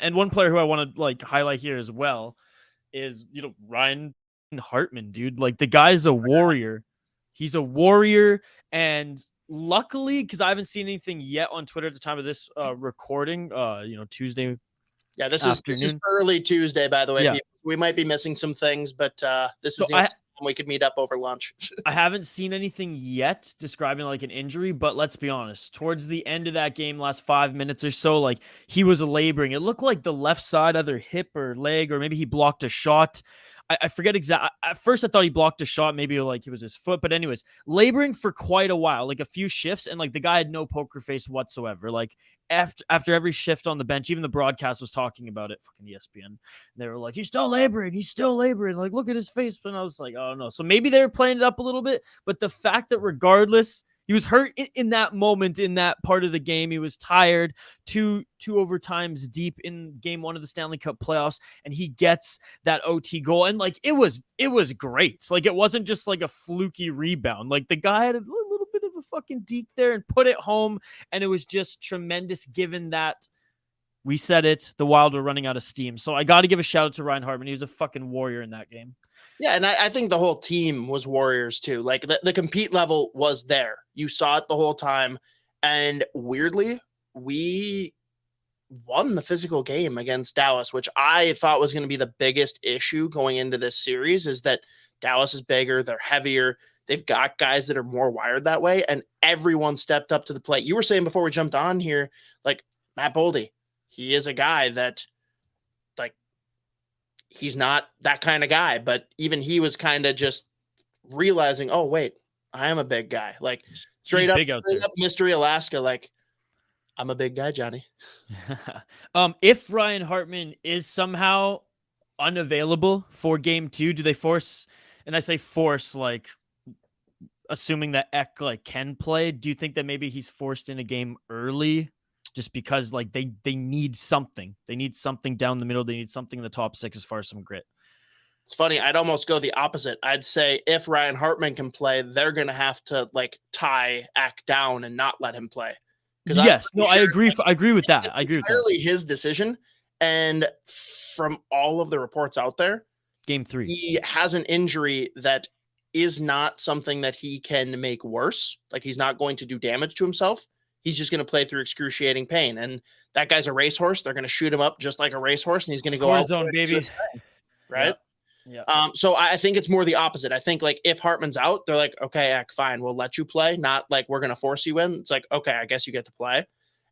And one player who I want to like highlight here as well is, Ryan Hartman, dude. Like the guy's a warrior. He's a warrior. And luckily, because I haven't seen anything yet on Twitter at the time of this recording, Tuesday Yeah, this is afternoon. early Tuesday, by the way, Yeah. people. We might be missing some things, but this So was the only time we could meet up over lunch. I haven't seen anything yet describing like an injury, but let's be honest. Towards the end of that game, last 5 minutes or so, like he was laboring. It looked like the left side, either hip or leg, or maybe he blocked a shot. I forget exactly. At first, I thought he blocked a shot. Maybe like it was his foot. But anyways, laboring for quite a while, like a few shifts, and like the guy had no poker face whatsoever. Like after every shift on the bench, even the broadcast was talking about it. Fucking ESPN. They were like, he's still laboring. He's still laboring. Like, look at his face. And I was like, oh no. So maybe they were playing it up a little bit. But the fact that regardless, he was hurt in that moment, in that part of the game. He was tired, two overtimes deep in game one of the Stanley Cup playoffs, and he gets that OT goal. And like it was great. Like it wasn't just like a fluky rebound. Like the guy had a little bit of a fucking deke there and put it home, and it was just tremendous given that we said it, the Wild were running out of steam. So I got to give a shout out to Ryan Hartman. He was a fucking warrior in that game. Yeah, and I think the whole team was warriors too. Like the compete level was there. You saw it the whole time. And weirdly, we won the physical game against Dallas, which I thought was going to be the biggest issue going into this series, is that Dallas is bigger, they're heavier, they've got guys that are more wired that way, and everyone stepped up to the plate. You were saying before we jumped on here, like Matt Boldy, he is a guy that he's not that kind of guy, but even he was kind of just realizing, oh, wait, I am a big guy. Like straight up Mystery Alaska. Like I'm a big guy, Johnny. If Ryan Hartman is somehow unavailable for game 2, do they force, and I say force, like assuming that Ek like can play, do you think that maybe he's forced in a game early? Just because like they need something. They need something down the middle. They need something in the top 6 as far as some grit. It's funny. I'd almost go the opposite. I'd say if Ryan Hartman can play, they're going to have to like tie Ek down and not let him play. Yes. No, I agree. I agree with that. I agree with that. Entirely his decision. And from all of the reports out there, game 3, he has an injury that is not something that he can make worse. Like he's not going to do damage to himself. He's just going to play through excruciating pain. And that guy's a racehorse. They're going to shoot him up just like a racehorse, and he's going to go out. Zone, baby. Right? Yeah. So I think it's more the opposite. I think like if Hartman's out, they're like, okay, Ek, fine, we'll let you play. Not like we're going to force you in. It's like, okay, I guess you get to play.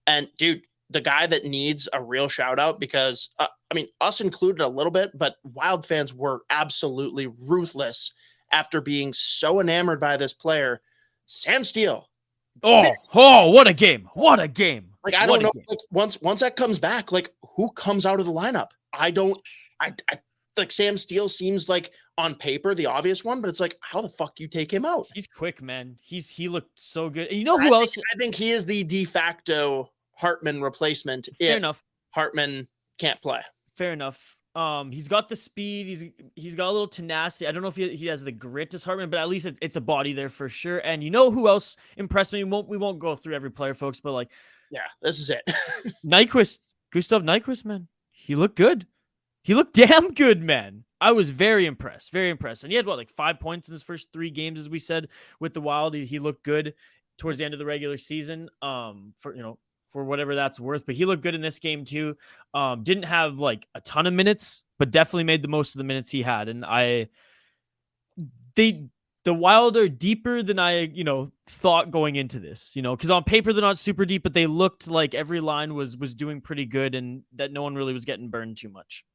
And dude, the guy that needs a real shout out, because I mean, us included a little bit, but Wild fans were absolutely ruthless after being so enamored by this player, Sam Steele. Oh, what a game. What a game. Like, I don't know. Like, once that comes back, like who comes out of the lineup? I like Sam Steele seems like on paper the obvious one, but it's like, how the fuck do you take him out? He's quick, man. He looked so good. And you know who else? I think he is the de facto Hartman replacement. Fair enough. Hartman can't play. Fair enough. He's got the speed. He's got a little tenacity. I don't know if he has the grit as Hartman, but at least it's a body there for sure. And you know who else impressed me? We won't go through every player, folks, but like, yeah, this is it. Nyquist, Gustav Nyquist, man, he looked good. He looked damn good, man. I was very impressed. Very impressed. And he had like 5 points in his first 3 games, as we said, with the Wild. He looked good towards the end of the regular season. For whatever that's worth, but he looked good in this game too. Didn't have like a ton of minutes, but definitely made the most of the minutes he had. And the Wild are deeper than I, thought going into this, because on paper they're not super deep, but they looked like every line was doing pretty good and that no one really was getting burned too much.